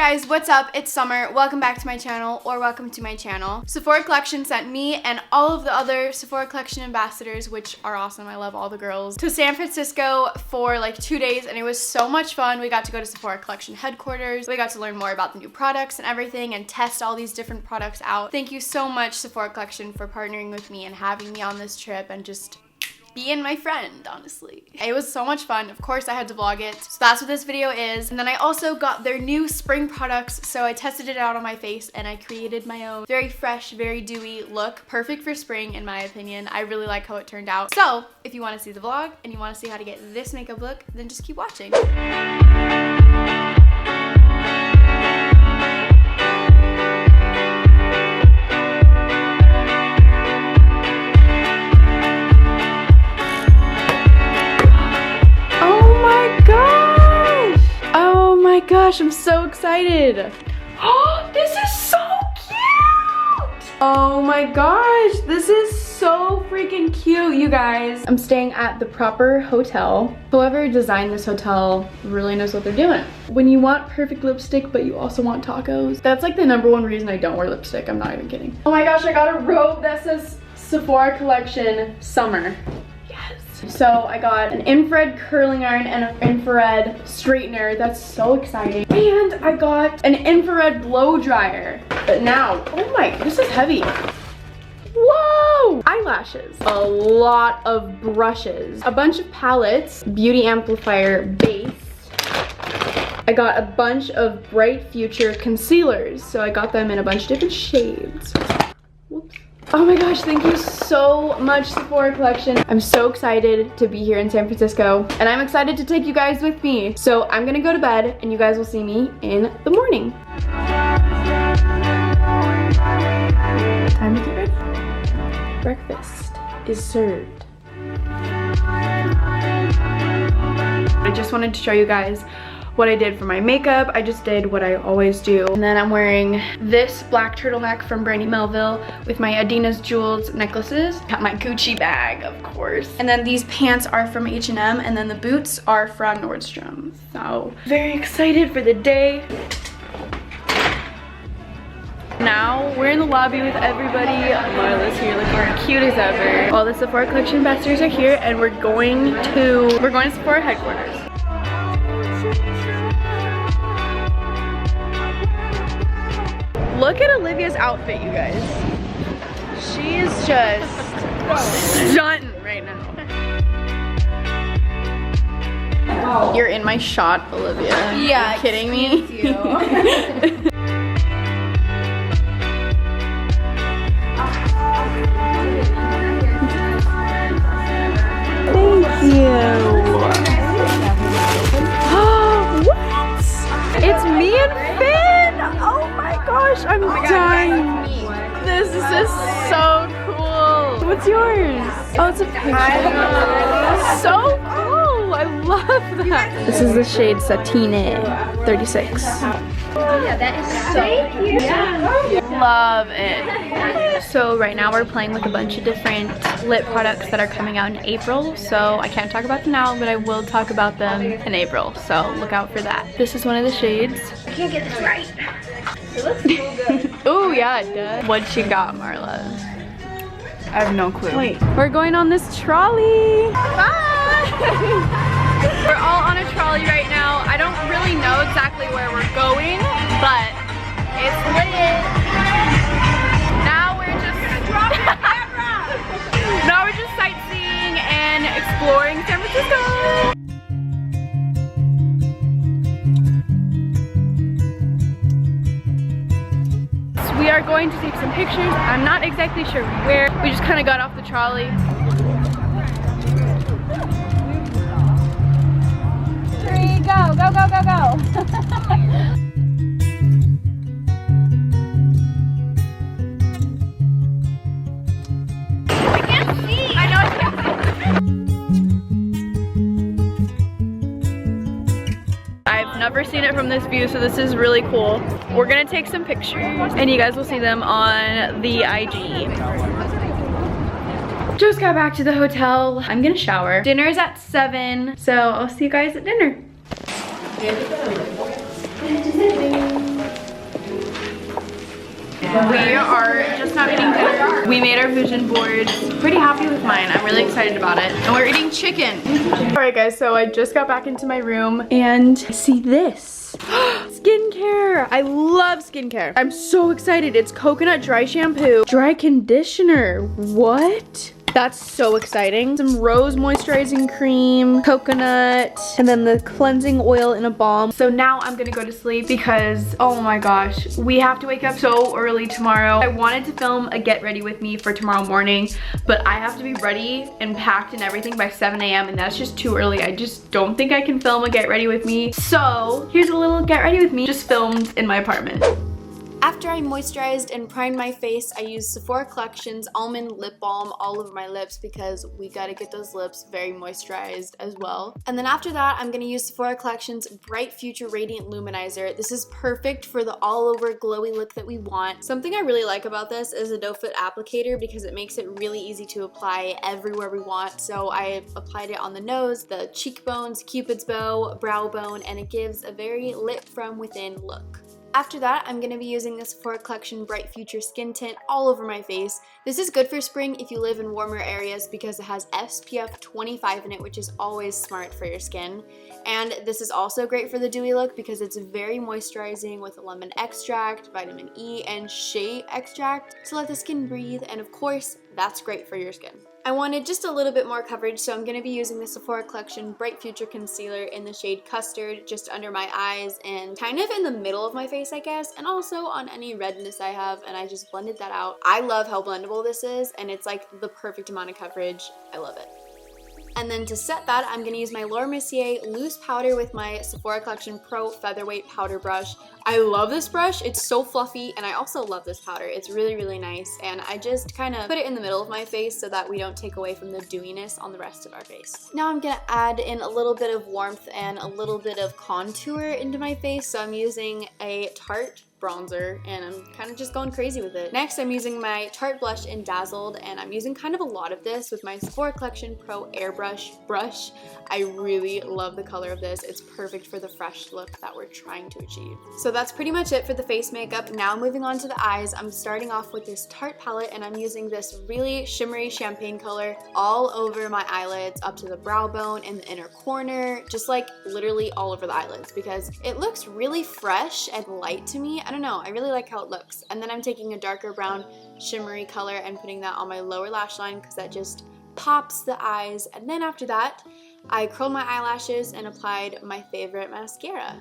guys, what's up? It's Summer. Welcome back to my channel, or welcome to my channel. Sephora Collection sent me and all of the other Sephora Collection ambassadors, which are awesome, I love all the girls, to San Francisco for like 2 days, and it was so much fun. We got to go to Sephora Collection headquarters. We got to learn more about the new products and everything and test all these different products out. Thank you so much, Sephora Collection, for partnering with me and having me on this trip and just being my friend, honestly. It was so much fun. Of course, I had to vlog it. So that's what this video is. And then I also got their new spring products. So I tested it out on my face and I created my own very fresh, very dewy look. Perfect for spring, in my opinion. I really like how it turned out. So if you want to see the vlog and you want to see how to get this makeup look, then just keep watching. Gosh, I'm so excited. Oh, this is so cute. Oh my gosh, this is so freaking cute, you guys. I'm staying at the proper hotel. Whoever designed this hotel really knows what they're doing. When you want perfect lipstick, but you also want tacos, that's like the #1 reason I don't wear lipstick. I'm not even kidding. Oh my gosh, I got a robe that says Sephora Collection Summer. So I got an infrared curling iron and an infrared straightener. That's so exciting. And I got an infrared blow dryer. But now, oh my, this is heavy. Whoa! Eyelashes. A lot of brushes. A bunch of palettes. Beauty amplifier base. I got a bunch of Bright Future concealers. So I got them in a bunch of different shades. Whoops. Oh my gosh, thank you so much, Sephora Collection. I'm so excited to be here in San Francisco, and I'm excited to take you guys with me. So I'm gonna go to bed, and you guys will see me in the morning. Time to get ready. Breakfast is served. I just wanted to show you guys what I did for my makeup. I just did what I always do. And then I'm wearing this black turtleneck from Brandy Melville with my Adina's Jewels necklaces. Got my Gucci bag, of course. And then these pants are from H&M, and then the boots are from Nordstrom. So very excited for the day. Now we're in the lobby with everybody. Marla's here looking cute as ever. All the Sephora Collection ambassadors are here, and we're going to Sephora headquarters. Look at Olivia's outfit, you guys. She is just stunning right now. Oh. You're in my shot, Olivia. Yeah. Are you kidding me? Thank you. What? It's me and Fran. Oh my gosh, I'm dying. This is just so cool. What's yours? Oh, it's a picture. So cool. I love that. This is the shade Satine 36. Yeah, that is so cute. Yeah. Love it. So right now we're playing with a bunch of different lip products that are coming out in April. So I can't talk about them now, but I will talk about them in April. So look out for that. This is one of the shades. I can't get this right. It looks so good. Oh yeah, it does. What you got, Marla? I have no clue. Wait. We're going on this trolley. Bye! We're all on a trolley right now. I don't really know exactly where we're going, but it's lit. Now we're just sightseeing and exploring San Francisco. We are going to take some pictures. I'm not exactly sure where. We just kind of got off the trolley. 3, go, go, go, go, go. I can't see. I know I can't see. I've never seen it from this view, so this is really cool. We're gonna take some pictures, and you guys will see them on the IG. Just got back to the hotel. I'm gonna shower. Dinner is at 7, so I'll see you guys at dinner. We are just not eating dinner. We made our vision boards. Pretty happy with mine. I'm really excited about it. And we're eating chicken. Alright guys, so I just got back into my room and see this. Skincare. I love skincare. I'm so excited. It's coconut dry shampoo, dry conditioner. What? That's so exciting. Some rose moisturizing cream, coconut, and then the cleansing oil in a balm. So now I'm gonna go to sleep because, oh my gosh, we have to wake up so early tomorrow. I wanted to film a get ready with me for tomorrow morning, but I have to be ready and packed and everything by 7 a.m. and that's just too early. I just don't think I can film a get ready with me. So here's a little get ready with me, just filmed in my apartment. After I moisturized and primed my face, I used Sephora Collection's Almond Lip Balm all over my lips because we gotta get those lips very moisturized as well. And then after that, I'm gonna use Sephora Collection's Bright Future Radiant Luminizer. This is perfect for the all-over glowy look that we want. Something I really like about this is the doe foot applicator because it makes it really easy to apply everywhere we want. So I applied it on the nose, the cheekbones, cupid's bow, brow bone, and it gives a very lit from within look. After that, I'm going to be using the Sephora Collection Bright Future Skin Tint all over my face. This is good for spring if you live in warmer areas because it has SPF 25 in it, which is always smart for your skin. And this is also great for the dewy look because it's very moisturizing with lemon extract, vitamin E, and shea extract to let the skin breathe, and of course, that's great for your skin. I wanted just a little bit more coverage, so I'm going to be using the Sephora Collection Bright Future Concealer in the shade Custard, just under my eyes and kind of in the middle of my face, I guess, and also on any redness I have, and I just blended that out. I love how blendable this is, and it's like the perfect amount of coverage. I love it. And then to set that, I'm going to use my Laura Mercier loose powder with my Sephora Collection Pro Featherweight Powder Brush. I love this brush. It's so fluffy, and I also love this powder. It's really, really nice, and I just kind of put it in the middle of my face so that we don't take away from the dewiness on the rest of our face. Now I'm going to add in a little bit of warmth and a little bit of contour into my face, so I'm using a Tarte bronzer and I'm kind of just going crazy with it. Next, I'm using my Tarte blush in Dazzled, and I'm using kind of a lot of this with my Sephora Collection Pro Airbrush brush. I really love the color of this. It's perfect for the fresh look that we're trying to achieve. So that's pretty much it for the face makeup. Now moving on to the eyes, I'm starting off with this Tarte palette, and I'm using this really shimmery champagne color all over my eyelids, up to the brow bone and the inner corner, just like literally all over the eyelids because it looks really fresh and light to me. I don't know, I really like how it looks. And then I'm taking a darker brown shimmery color and putting that on my lower lash line because that just pops the eyes. And then after that, I curled my eyelashes and applied my favorite mascara.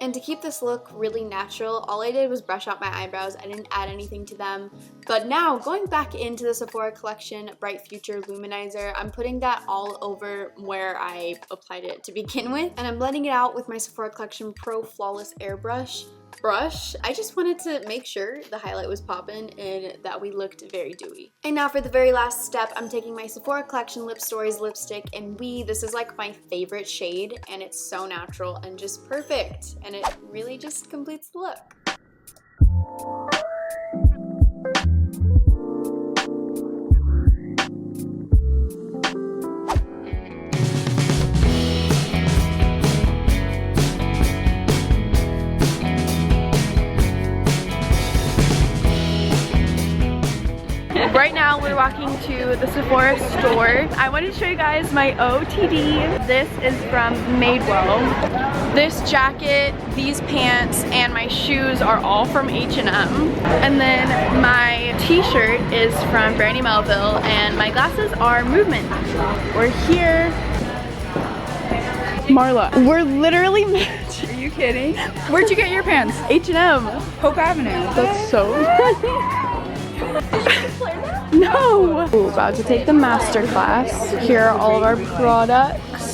And to keep this look really natural, all I did was brush out my eyebrows. I didn't add anything to them. But now, going back into the Sephora Collection Bright Future Luminizer, I'm putting that all over where I applied it to begin with. And I'm blending it out with my Sephora Collection Pro Flawless Airbrush brush. I just wanted to make sure the highlight was popping and that we looked very dewy. And now for the very last step, I'm taking my Sephora Collection Lip Stories lipstick in We. This is like my favorite shade, and it's so natural and just perfect, and it really just completes the look. Right now we're walking to the Sephora store. I wanted to show you guys my OTD. This is from Madewell. This jacket, these pants, and my shoes are all from H&M. And then my t-shirt is from Brandy Melville, and my glasses are Movement. We're here. Marla, we're literally matching. Are you kidding? Where'd you get your pants? H&M. Hope Avenue. That's so No! Ooh, about to take the master class. Here are all of our products.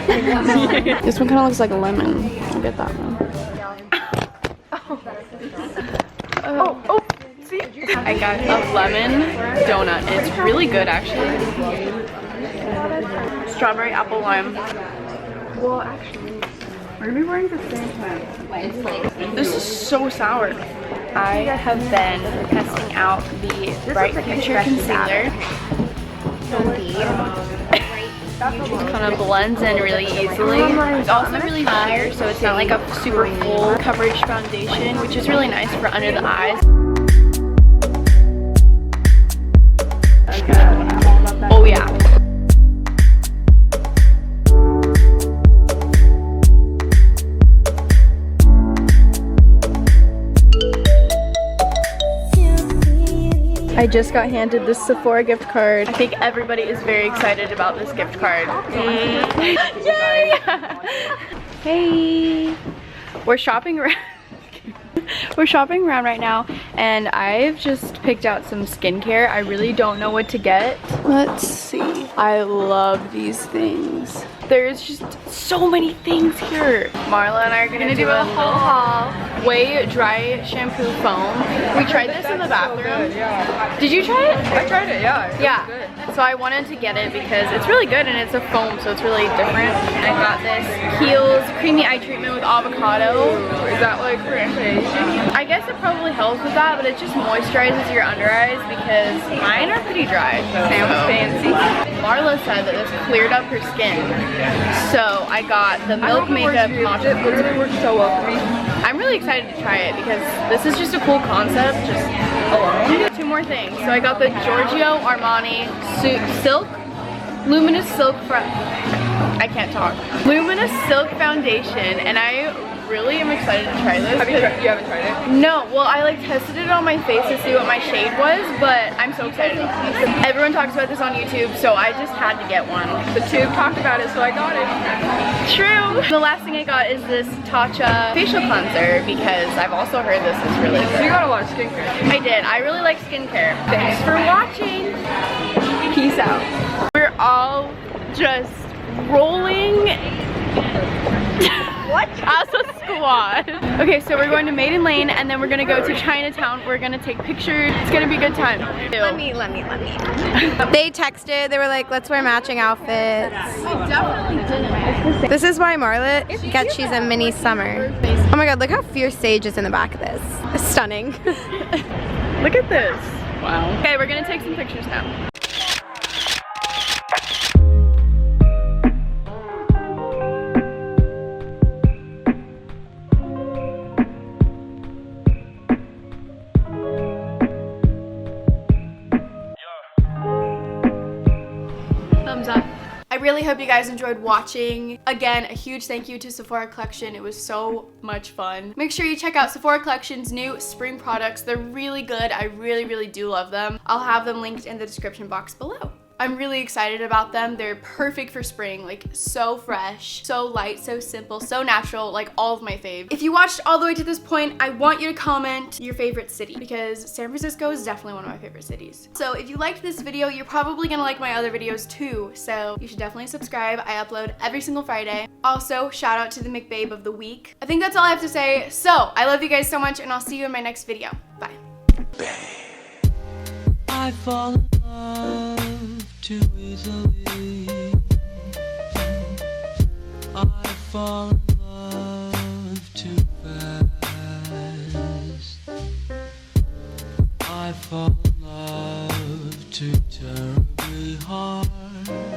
This one kind of looks like a lemon. I'll get that one. Oh, see? I got a lemon donut. It's really good, actually. Strawberry apple lime. Well, actually, we're gonna be wearing the same pants. This is so sour. I have been testing out the Bright Future Concealer. kind of blends in really easily. It's also really clear, so it's not like a super full coverage foundation, which is really nice for under the eyes. Oh yeah. I just got handed this Sephora gift card. I think everybody is very excited about this gift card. Yay! Hey! We're shopping around. We're shopping around right now, and I've just picked out some skincare. I really don't know what to get. Let's see. I love these things. There's just so many things here. Marla and I are gonna do a whole haul. Way Dry Shampoo Foam. We tried this in the bathroom. Yeah. Did you try it? I tried it, yeah. Yeah. So I wanted to get it because it's really good and it's a foam, so it's really different. I got this Kiehl's Creamy Eye Treatment with avocado. Is that like for anti-aging? I guess it probably helps with that, but it just moisturizes your under eyes because mine are pretty dry. Sounds fancy. Marla said that this cleared up her skin. So I got the Milk Makeup Contour. It literally works so well for me. I'm really excited to try it because this is just a cool concept, just alone. Two more things. So I got the Giorgio Armani Luminous Silk I can't talk. Luminous Silk Foundation, and I really am excited to try this. You haven't tried it? No, well I like tested it on my face to see what my shade was, but I'm so excited about this. Everyone talks about this on YouTube, so I just had to get one. The tube talked about it, so I got it. True. The last thing I got is this Tatcha facial cleanser because I've also heard this is really good. So you got a lot of skincare. I did. I really like skincare. Thanks for watching. Peace out. We're all just rolling. What? As a squad. Okay, so we're going to Maiden Lane and then we're gonna go to Chinatown. We're gonna take pictures. It's gonna be a good time. Let me. They texted, they were like, let's wear matching outfits. I definitely didn't. This is why Marla gets she's a mini summer. Oh my god, look how fierce Sage is in the back of this. It's stunning. Look at this. Wow. Okay, we're gonna take some pictures now. Thumbs up. I really hope you guys enjoyed watching. Again, a huge thank you to Sephora Collection. It was so much fun. Make sure you check out Sephora Collection's new spring products. They're really good. I really do love them. I'll have them linked in the description box below. I'm really excited about them. They're perfect for spring, like so fresh, so light, so simple, so natural, like all of my faves. If you watched all the way to this point, I want you to comment your favorite city because San Francisco is definitely one of my favorite cities. So if you liked this video, you're probably gonna like my other videos too, so you should definitely subscribe. I upload every single Friday. Also, shout out to the McBabe of the week. I think that's all I have to say. So I love you guys so much and I'll see you in my next video. Bye. I fall in love too easily. I fall in love.